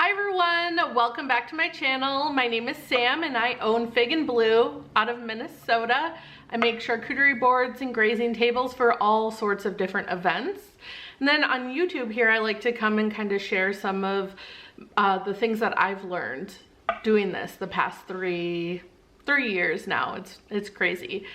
Hi everyone, welcome back to my channel. My name is Sam and I own Fig&Bleu out of Minnesota. I make charcuterie boards and grazing tables for all sorts of different events. And then on YouTube here, I like to come and kind of share some of the things that I've learned doing this the past three years now. It's crazy.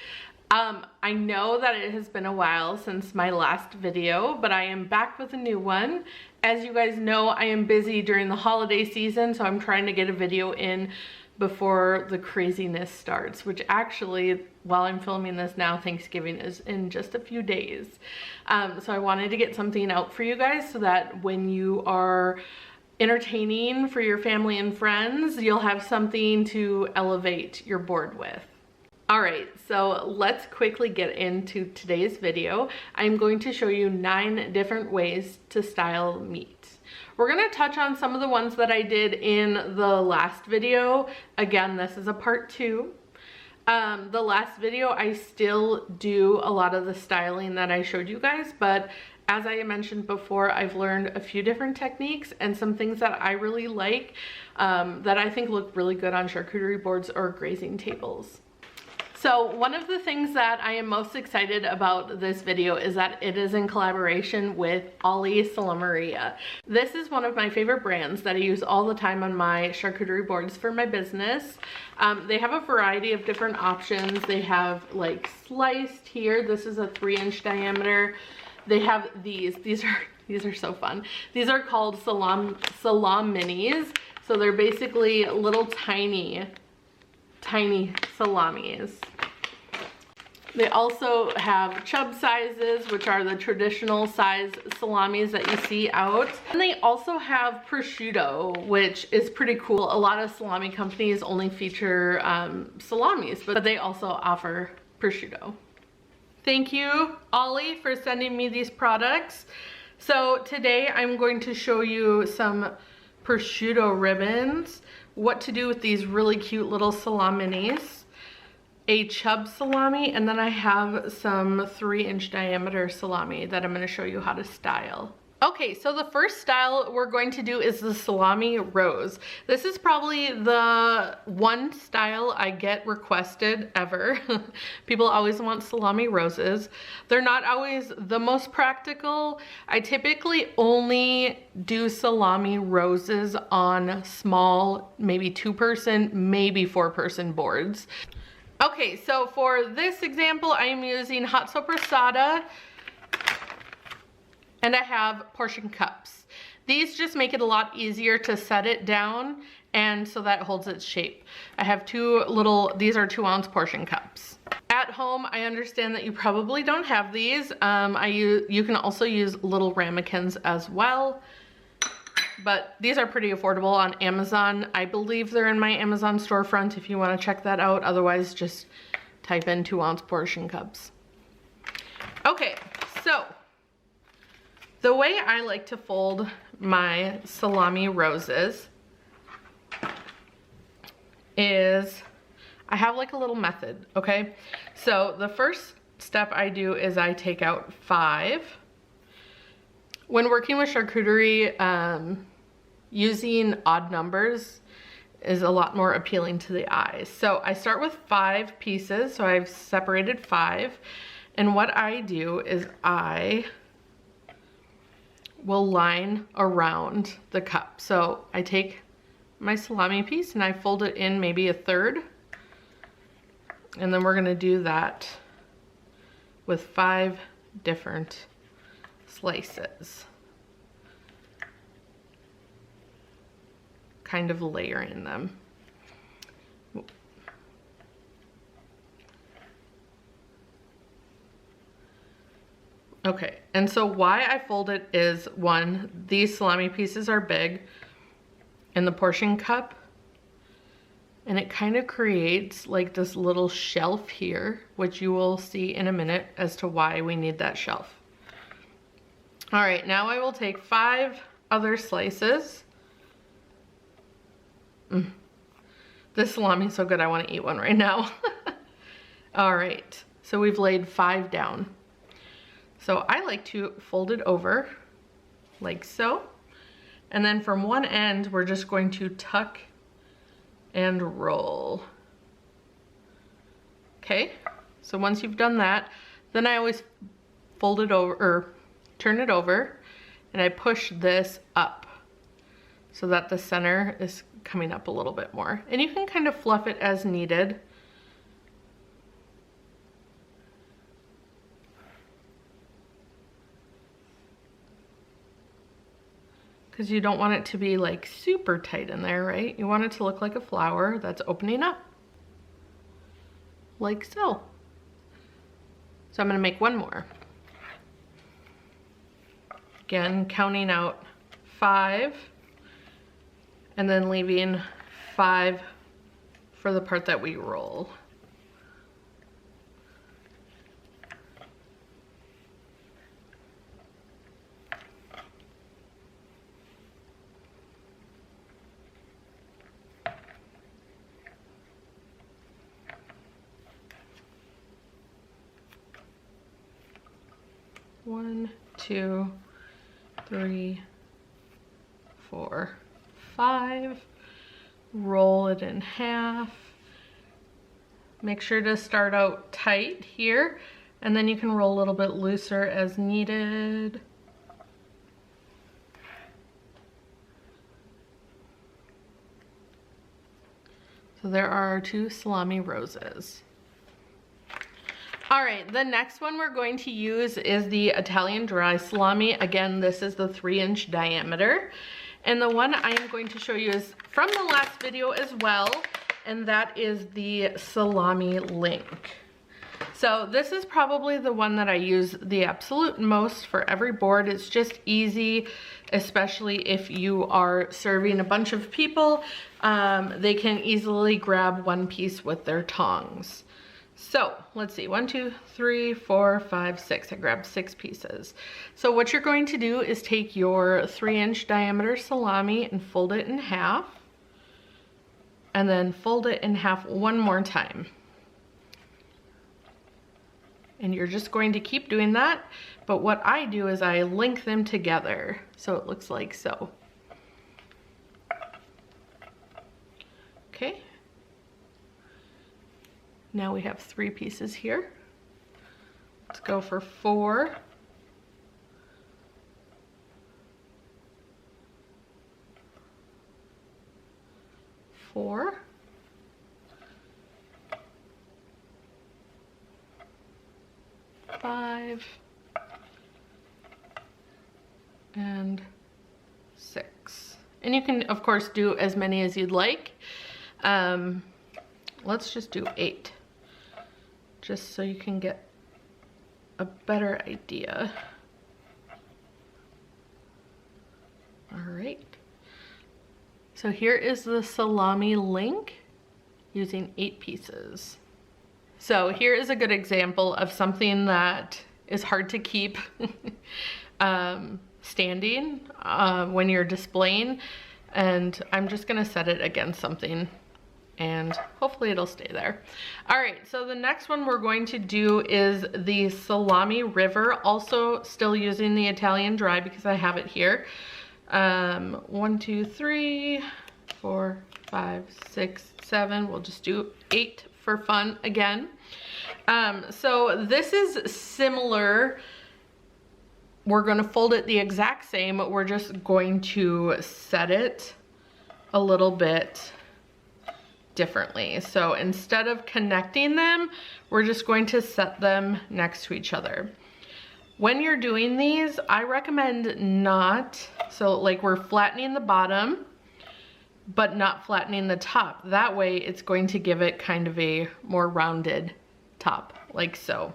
I know that it has been a while since my last video, but I am back with a new one. As you guys know, I am busy during the holiday season, so I'm trying to get a video in before the craziness starts, which actually, while I'm filming this now, Thanksgiving is in just a few days. So I wanted to get something out for you guys so that when you are entertaining for your family and friends, you'll have something to elevate your board with. All right, so let's quickly get into today's video. I'm going to show you 9 different ways to style meat. We're gonna touch on some of the ones that I did in the last video. Again, this is a part 2. The last video, I still do a lot of the styling that I showed you guys, but as I mentioned before, I've learned a few different techniques and some things that I really like that I think look really good on charcuterie boards or grazing tables. So one of the things that I am most excited about this video is that it is in collaboration with Olli Salamini. This is one of my favorite brands that I use all the time on my charcuterie boards for my business. They have a variety of different options. They have like sliced here. This is a 3-inch diameter. They have these are so fun. These are called salaminis. So they're basically little tiny salamis. They also have Chub sizes, which are the traditional size salamis that you see out. And they also have prosciutto, which is pretty cool. A lot of salami companies only feature salamis, but they also offer prosciutto. Thank you, Olli, for sending me these products. So today I'm going to show you some prosciutto ribbons, what to do with these really cute little salaminis, a Chub salami, and then I have some 3-inch diameter salami that I'm going to show you how to style. Okay, so the first style we're going to do is the Salami Rose. This is probably the one style I get requested ever. People always want salami roses. They're not always the most practical. I typically only do salami roses on small, maybe 2-person, maybe 4-person boards. Okay, so for this example, I am using Hot Sopressata, and I have portion cups. These just make it a lot easier to set it down and so that it holds its shape. I have these are 2-ounce portion cups. At home, I understand that you probably don't have these. You can also use little ramekins as well, but these are pretty affordable on Amazon. I believe they're in my Amazon storefront if you want to check that out. Otherwise, just type in 2-ounce portion cups. Okay, so the way I like to fold my salami roses is I have like a little method, okay? So the first step I do is I take out 5. When working with charcuterie, using odd numbers is a lot more appealing to the eyes. So I start with 5 pieces, so I've separated 5. And what I do is I will line around the cup. So I take my salami piece and I fold it in maybe a 1/3. And then we're gonna do that with 5 different slices. Kind of layering them. Okay, and so why I fold it is, 1, these salami pieces are big in the portion cup, and it kind of creates like this little shelf here, which you will see in a minute as to why we need that shelf. All right, now I will take 5 other slices. This salami is so good, I want to eat one right now. All right, so we've laid 5 down. So I like to fold it over like so. And then from one end, we're just going to tuck and roll. Okay, so once you've done that, then I always fold it over, or turn it over, and I push this up so that the center is coming up a little bit more. And you can kind of fluff it as needed. Because you don't want it to be like super tight in there, right? You want it to look like a flower that's opening up, like so. So I'm gonna make one more. Again, counting out 5, and then leaving 5 for the part that we roll. One, 2, 3, 4, 5. Roll it in half. Make sure to start out tight here, and then you can roll a little bit looser as needed. So there are our 2 salami roses. All right, the next one we're going to use is the Italian dry salami. Again, this is the 3-inch diameter. And the one I am going to show you is from the last video as well, and that is the Salami Link. So this is probably the one that I use the absolute most for every board. It's just easy, especially if you are serving a bunch of people. They can easily grab one piece with their tongs. So let's see, 1, 2, 3, 4, 5, 6. I grabbed 6 pieces. So what you're going to do is take your 3-inch diameter salami and fold it in half, and then fold it in half one more time. And you're just going to keep doing that. But what I do is I link them together. So it looks like so. Okay. Now we have 3 pieces here. Let's go for 4. 4. 5. And 6. And you can, of course, do as many as you'd like. Let's just do 8. Just so you can get a better idea. All right. So here is the Salami Link using 8 pieces. So here is a good example of something that is hard to keep standing when you're displaying. And I'm just gonna set it against something and hopefully it'll stay there. All right, so the next one we're going to do is the Salami River, also still using the Italian dry because I have it here. 1, 2, 3, 4, 5, 6, 7. We'll just do 8 for fun again. So this is similar. We're gonna fold it the exact same, but we're just going to set it a little bit differently. So instead of connecting them, we're just going to set them next to each other. When you're doing these, I recommend not, so like we're flattening the bottom, but not flattening the top. That way it's going to give it kind of a more rounded top, like so.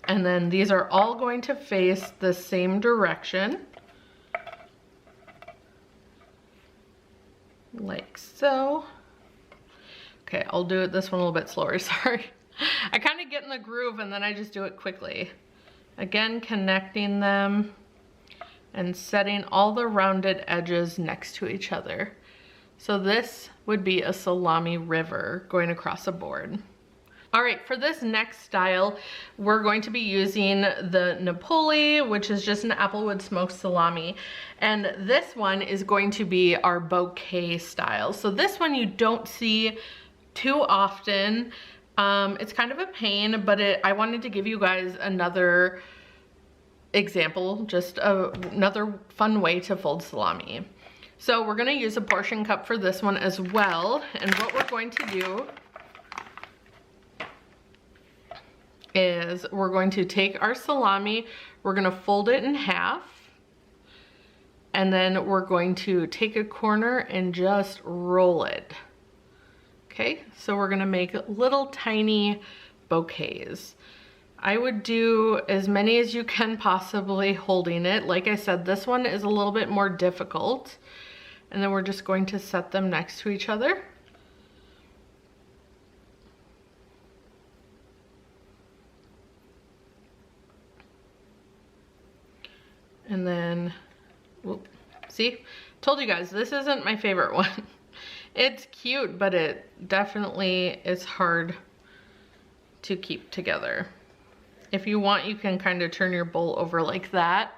And then these are all going to face the same direction, like so. Okay, I'll do this one a little bit slower, sorry. I kind of get in the groove and then I just do it quickly. Again, connecting them and setting all the rounded edges next to each other. So this would be a salami river going across a board. All right, for this next style, we're going to be using the Naploi, which is just an applewood smoked salami. And this one is going to be our bouquet style. So this one you don't see too often. It's kind of a pain, but I wanted to give you guys another example, just another fun way to fold salami. So we're gonna use a portion cup for this one as well. And what we're going to do is we're going to take our salami, we're gonna fold it in half, and then we're going to take a corner and just roll it. Okay, so we're gonna make little tiny bouquets. I would do as many as you can possibly holding it. Like I said, this one is a little bit more difficult. And then we're just going to set them next to each other. And then, whoop, see, told you guys, this isn't my favorite one. It's cute, but it definitely is hard to keep together. If you want, you can kind of turn your bowl over like that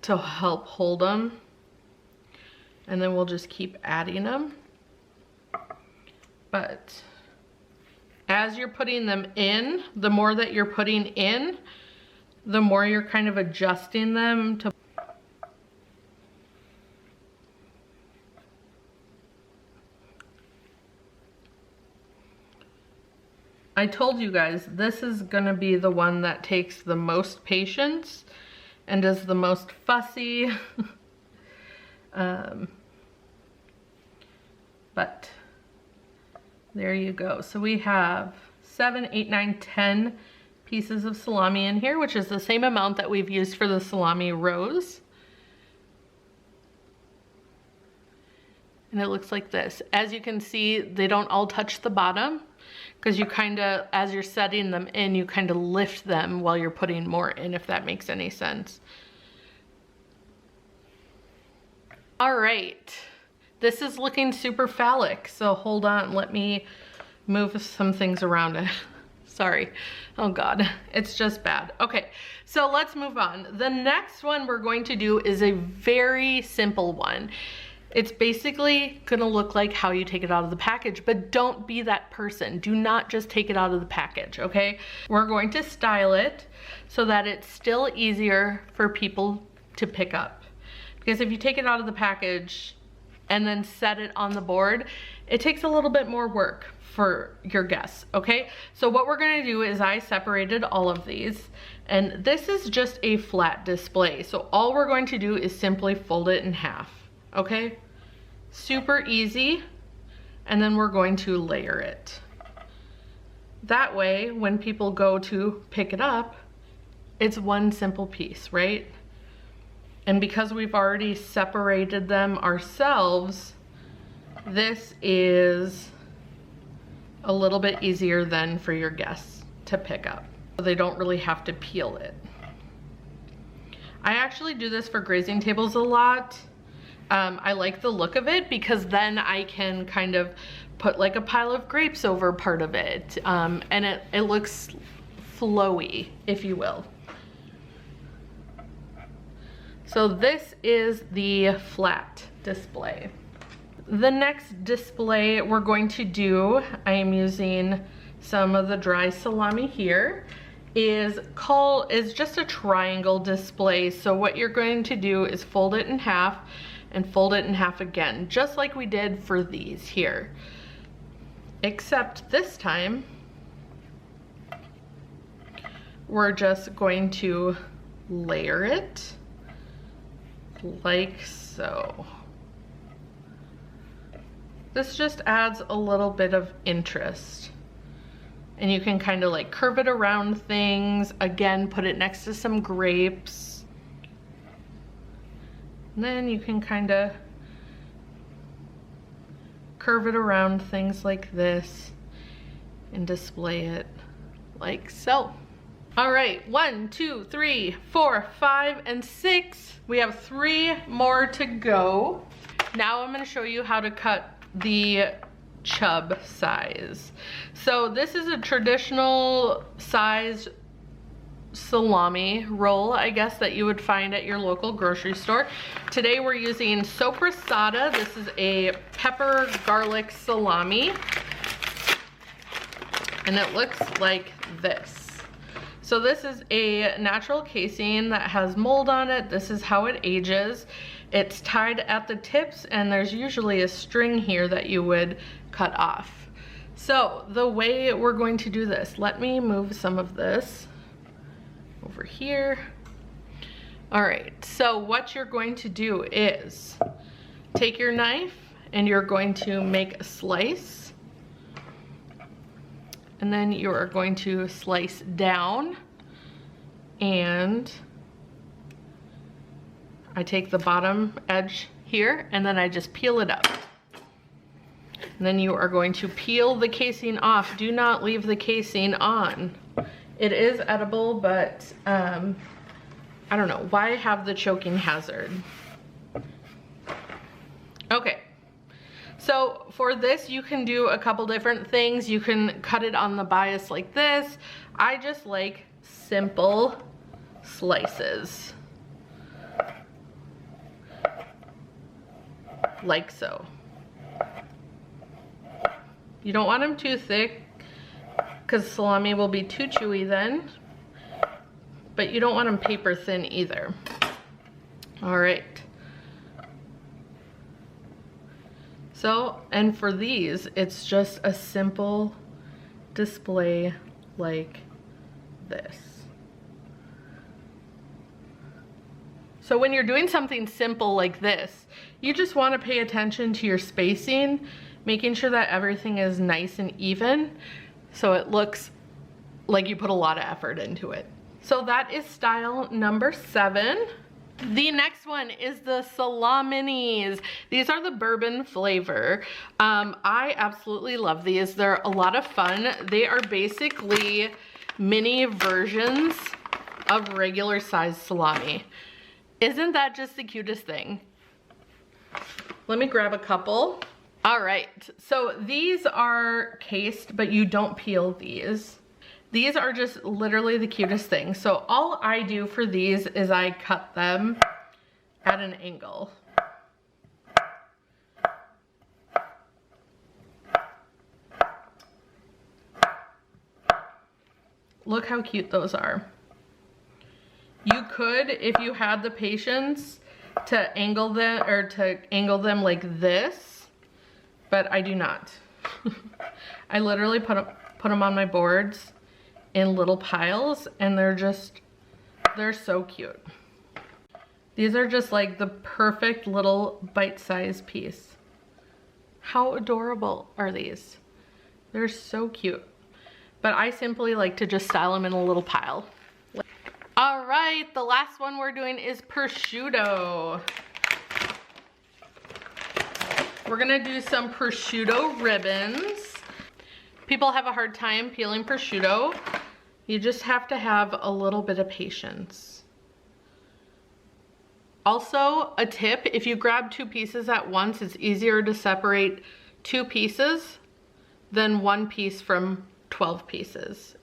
to help hold them. And then we'll just keep adding them. But as you're putting them in, the more that you're putting in, the more you're kind of adjusting them to. I told you guys, this is gonna be the one that takes the most patience and is the most fussy. But there you go. So we have 7, 8, 9, 10 pieces of salami in here, which is the same amount that we've used for the Salami Rose. And it looks like this. As you can see, they don't all touch the bottom because you kind of, as you're setting them in, you kind of lift them while you're putting more in, if that makes any sense. All right, this is looking super phallic, so hold on, let me move some things around it. Sorry. Oh God, it's just bad. Okay, so let's move on. The next one we're going to do is a very simple one. It's basically gonna look like how you take it out of the package, but don't be that person. Do not just take it out of the package, okay? We're going to style it so that it's still easier for people to pick up. Because if you take it out of the package and then set it on the board, it takes a little bit more work for your guests, okay? So what we're gonna do is I separated all of these, and this is just a flat display. So all we're going to do is simply fold it in half, okay? Super easy, and then we're going to layer it. That way, when people go to pick it up, it's one simple piece, right? And because we've already separated them ourselves, this is a little bit easier then for your guests to pick up. So they don't really have to peel it. I actually do this for grazing tables a lot. I like the look of it because then I can kind of put like a pile of grapes over part of it. And it looks flowy, if you will. So this is the flat display. The next display we're going to do, I am using some of the dry salami here, is just a triangle display. So what you're going to do is fold it in half and fold it in half again, just like we did for these here. Except this time, we're just going to layer it like so. This just adds a little bit of interest. And you can kind of like curve it around things. Again, put it next to some grapes. And then you can kind of curve it around things like this and display it like so. All right, 1, 2, 3, 4, 5, and 6. We have 3 more to go. Now I'm going to show you how to cut the Chub size. So this is a traditional size salami roll, I guess, that you would find at your local grocery store. Today we're using Sopressata. This is a pepper garlic salami, and it looks like this. So this is a natural casing that has mold on it. This is how it ages. It's tied at the tips, and there's usually a string here that you would cut off. So the way we're going to do this, let me move some of this over here. All right, so what you're going to do is take your knife and you're going to make a slice, and then you are going to slice down, and I take the bottom edge here and then I just peel it up. And then you are going to peel the casing off. Do not leave the casing on. It is edible, but I don't know, why have the choking hazard? Okay, so for this you can do a couple different things. You can cut it on the bias like this. I just like simple slices, like so. You don't want them too thick, because salami will be too chewy then, but you don't want them paper thin either. All right. So, and for these, it's just a simple display like this. So when you're doing something simple like this, you just want to pay attention to your spacing, making sure that everything is nice and even, so it looks like you put a lot of effort into it. So that is style number 7. The next one is the Salaminis. These are the bourbon flavor. I absolutely love these. They're a lot of fun. They are basically mini versions of regular size salami. Isn't that just the cutest thing? Let me grab a couple. All right, so these are cased, but you don't peel these. These are just literally the cutest thing. So all I do for these is I cut them at an angle. Look how cute those are. You could, if you had the patience, to angle them like this, but I do not. I literally put them on my boards in little piles, and they're so cute. These are just like the perfect little bite-sized piece. How adorable are these? They're so cute. But I simply like to just style them in a little pile. All right, the last one we're doing is prosciutto. We're gonna do some prosciutto ribbons. People have a hard time peeling prosciutto. You just have to have a little bit of patience. Also, a tip, if you grab 2 pieces at once, it's easier to separate 2 pieces than 1 piece from 12 pieces.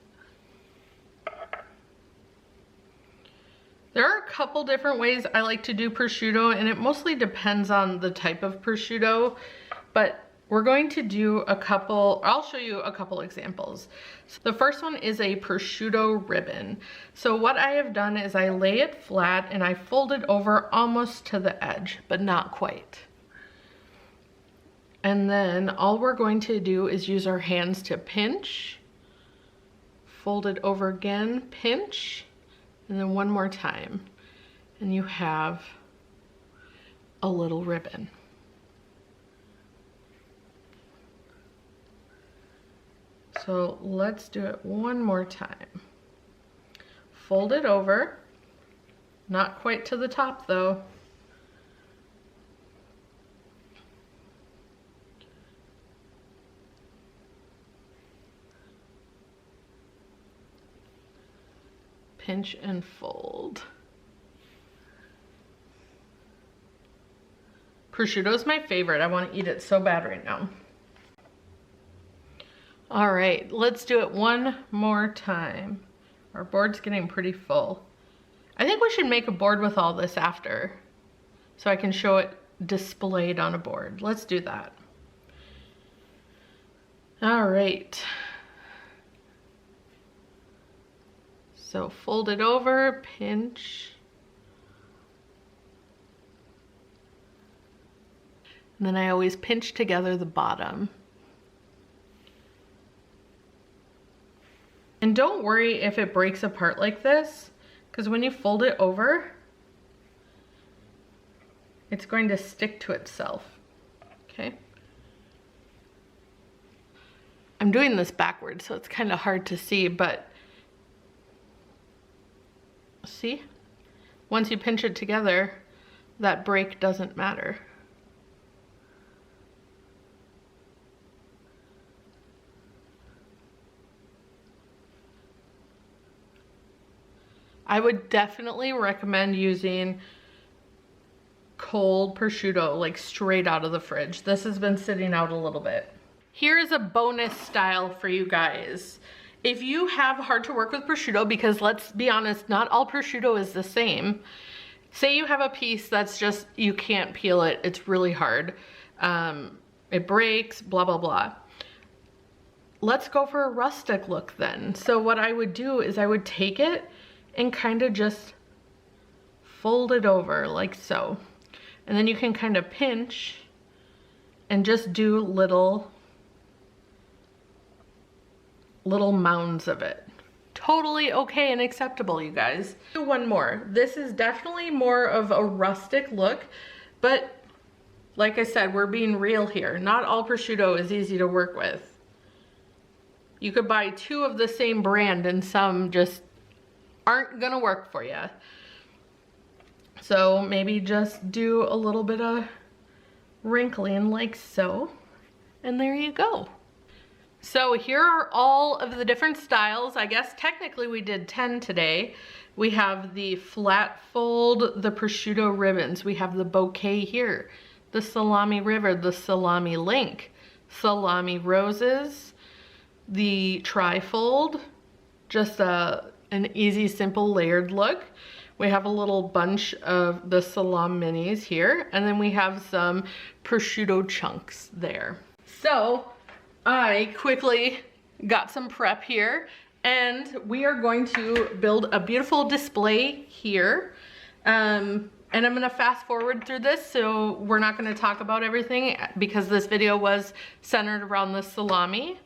There are a couple different ways I like to do prosciutto, and it mostly depends on the type of prosciutto, but we're going to do a couple, I'll show you a couple examples. So the first one is a prosciutto ribbon. So what I have done is I lay it flat and I fold it over almost to the edge, but not quite. And then all we're going to do is use our hands to pinch, fold it over again, pinch, and then one more time, and you have a little ribbon. So let's do it one more time. Fold it over, not quite to the top though. Pinch and fold. Prosciutto is my favorite. I want to eat it so bad right now. All right, let's do it one more time. Our board's getting pretty full. I think we should make a board with all this after, so I can show it displayed on a board. Let's do that. All right. So fold it over, pinch. And then I always pinch together the bottom. And don't worry if it breaks apart like this, because when you fold it over, it's going to stick to itself, okay? I'm doing this backwards, so it's kind of hard to see, but see? Once you pinch it together, that break doesn't matter. I would definitely recommend using cold prosciutto, like straight out of the fridge. This has been sitting out a little bit. Here's a bonus style for you guys. If you have hard to work with prosciutto, because let's be honest, not all prosciutto is the same. Say you have a piece that's just, you can't peel it, it's really hard. It breaks, blah, blah, blah. Let's go for a rustic look then. So what I would do is I would take it and kind of just fold it over like so. And then you can kind of pinch and just do little mounds of it. Totally okay and acceptable, you guys. Do one more. This is definitely more of a rustic look, but like I said, we're being real here. Not all prosciutto is easy to work with. You could buy two of the same brand and some just aren't gonna work for you. So maybe just do a little bit of wrinkling like so, and there you go. So here are all of the different styles. I guess technically we did 10 today. We have the flat fold, the prosciutto ribbons. We have the bouquet here, the salami river, the salami link, salami roses, the tri-fold, just an easy, simple layered look. We have a little bunch of the salami minis here, and then we have some prosciutto chunks there. So I quickly got some prep here, and we are going to build a beautiful display here. And I'm gonna fast forward through this, so we're not gonna talk about everything because this video was centered around the salami.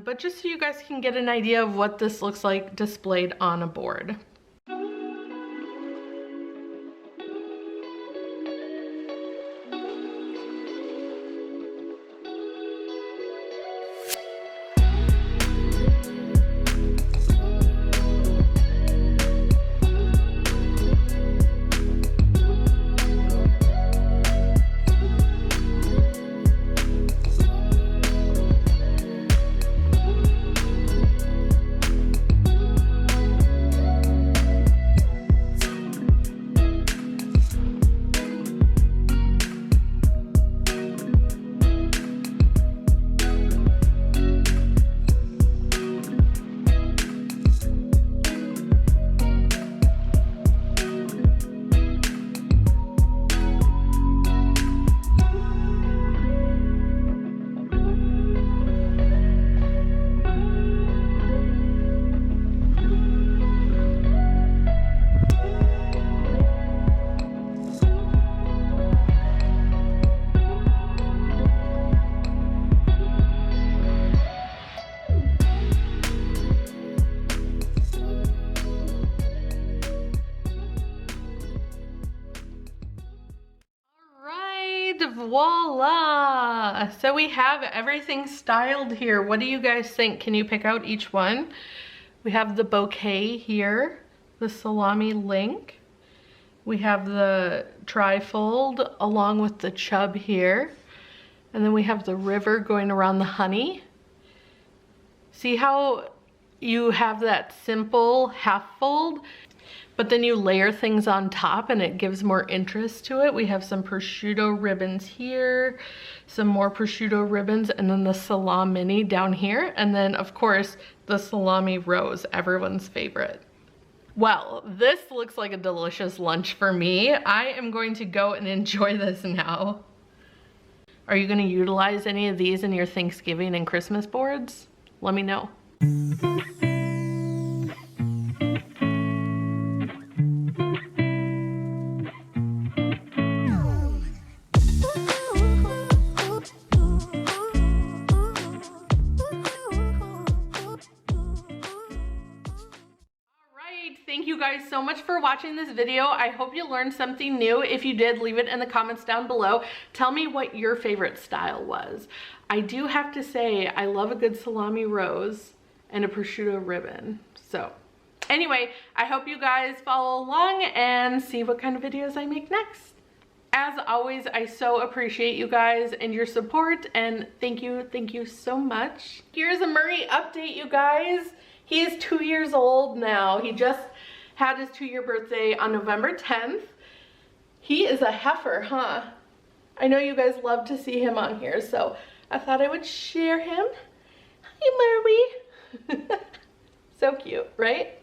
But just so you guys can get an idea of what this looks like displayed on a board. Voila! So we have everything styled here. What do you guys think? Can you pick out each one? We have the bouquet here, the salami link. We have the tri-fold along with the chub here. And then we have the river going around the honey. See how you have that simple half fold, but then you layer things on top and it gives more interest to it. We have some prosciutto ribbons here, some more prosciutto ribbons, and then the Salamini down here. And then of course, the Salami Rose, everyone's favorite. Well, this looks like a delicious lunch for me. I am going to go and enjoy this now. Are you gonna utilize any of these in your Thanksgiving and Christmas boards? Let me know. Thank you guys so much for watching this video. I hope you learned something new. If you did, leave it in the comments down below. Tell me what your favorite style was. I do have to say, I love a good salami rose and a prosciutto ribbon. So anyway, I hope you guys follow along and see what kind of videos I make next. As always, I so appreciate you guys and your support, and thank you so much. Here's a Murray update, you guys. He is 2 years old now. He just had his 2-year birthday on November 10th. He is a heifer, huh? I know you guys love to see him on here, so I thought I would share him. Hi, Murray. So cute, right?